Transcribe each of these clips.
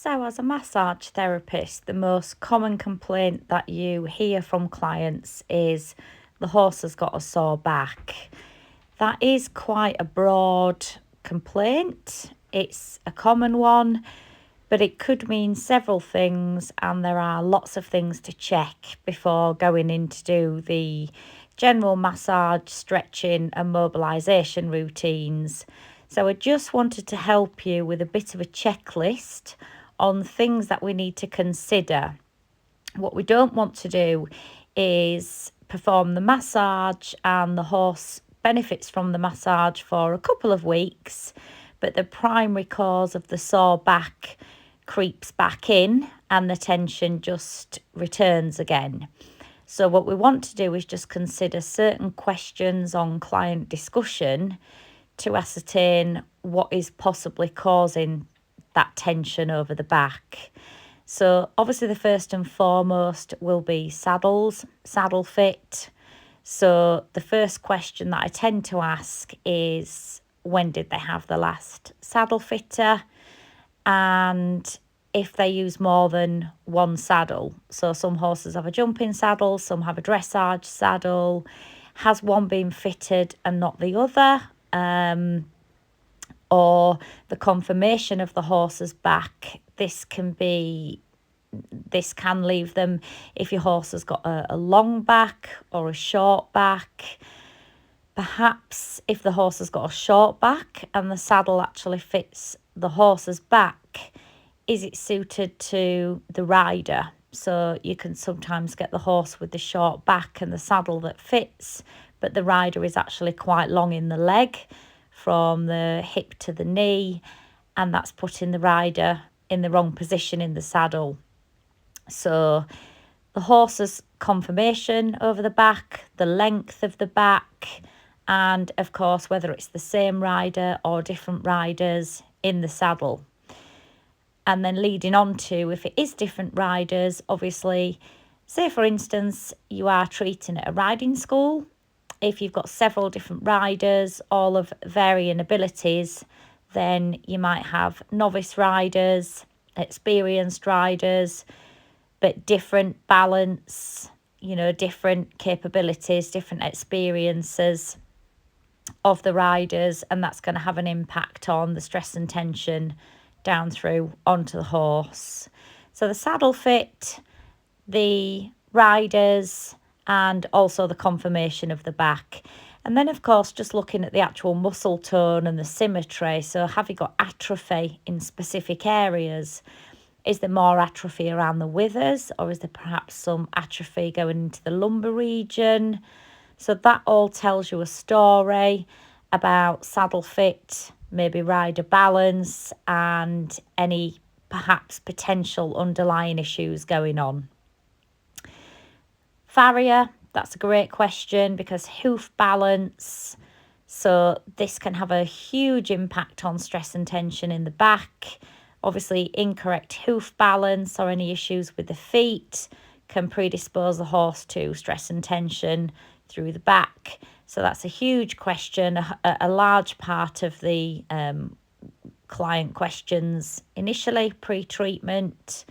So, as a massage therapist, the most common complaint that you hear from clients is the horse has got a sore back. That is quite a broad complaint. It's a common one, but it could mean several things, and there are lots of things to check before going in to do the general massage, stretching, and mobilisation routines. So, I just wanted to help you with a bit of a checklist on things that we need to consider. What we don't want to do is perform the massage and the horse benefits from the massage for a couple of weeks, but the primary cause of the sore back creeps back in and the tension just returns again. So, what we want to do is just consider certain questions on client discussion to ascertain what is possibly causing that tension over the back. So, obviously, the first and foremost will be saddles, saddle fit. So, the first question that I tend to ask is when did they have the last saddle fitter? And if they use more than one saddle. So, some horses have a jumping saddle, some have a dressage saddle. Has one been fitted and not the other? Or the conformation of the horse's back. This can leave them if your horse has got a long back or a short back. Perhaps if the horse has got a short back and the saddle actually fits the horse's back, is it suited to the rider? So you can sometimes get the horse with the short back and the saddle that fits, but the rider is actually quite long in the leg from the hip to the knee, and that's putting the rider in the wrong position in the saddle. So the horse's conformation over the back, the length of the back, and of course whether it's the same rider or different riders in the saddle. And then leading on to, if it is different riders, obviously, say for instance you are treating at a riding school. If you've got several different riders, all of varying abilities, then you might have novice riders, experienced riders, but different balance, different capabilities, different experiences of the riders, and that's going to have an impact on the stress and tension down through onto the horse. So the saddle fit, the riders, and also the conformation of the back. And then, of course, just looking at the actual muscle tone and the symmetry. So have you got atrophy in specific areas? Is there more atrophy around the withers, or is there perhaps some atrophy going into the lumbar region? So that all tells you a story about saddle fit, maybe rider balance, and any perhaps potential underlying issues going on. Farrier, that's a great question because hoof balance. So this can have a huge impact on stress and tension in the back. Obviously, incorrect hoof balance or any issues with the feet can predispose the horse to stress and tension through the back. So that's a huge question, a large part of the client questions initially, pre-treatment.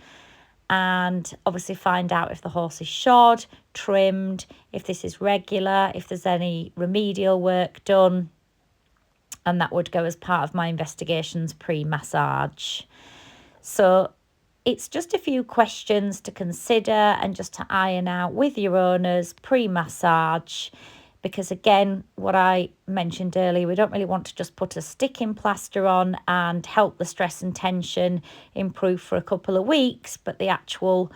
And obviously find out if the horse is shod, trimmed, if this is regular, if there's any remedial work done. And that would go as part of my investigations pre-massage. So it's just a few questions to consider and just to iron out with your owners pre-massage. Because again, what I mentioned earlier, we don't really want to just put a sticking plaster on and help the stress and tension improve for a couple of weeks, but the actual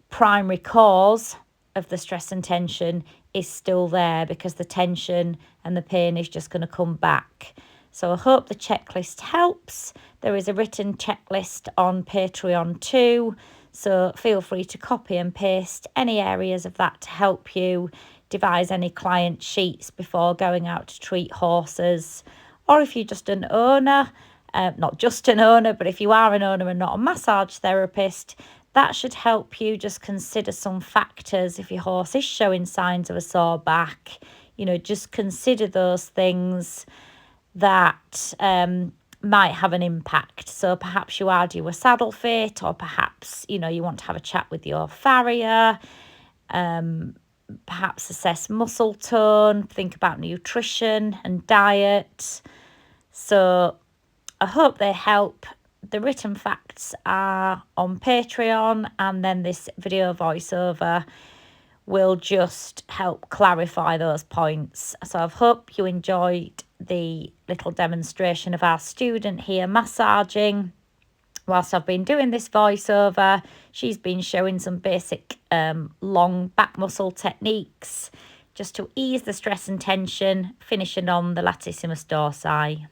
primary cause of the stress and tension is still there because the tension and the pain is just going to come back. So I hope the checklist helps. There is a written checklist on Patreon too, so feel free to copy and paste any areas of that to help you devise any client sheets before going out to treat horses. Or if you're just an owner, not just an owner, but if you are an owner and not a massage therapist, that should help you just consider some factors. If your horse is showing signs of a sore back, just consider those things that might have an impact. So perhaps you are due a saddle fit, or perhaps, you know, you want to have a chat with your farrier, perhaps assess muscle tone, think about nutrition and diet. So I hope they help. The written facts are on Patreon, and then this video voiceover will just help clarify those points. So I hope you enjoyed the little demonstration of our student here massaging. Whilst I've been doing this voiceover, she's been showing some basic long back muscle techniques just to ease the stress and tension, finishing on the latissimus dorsi.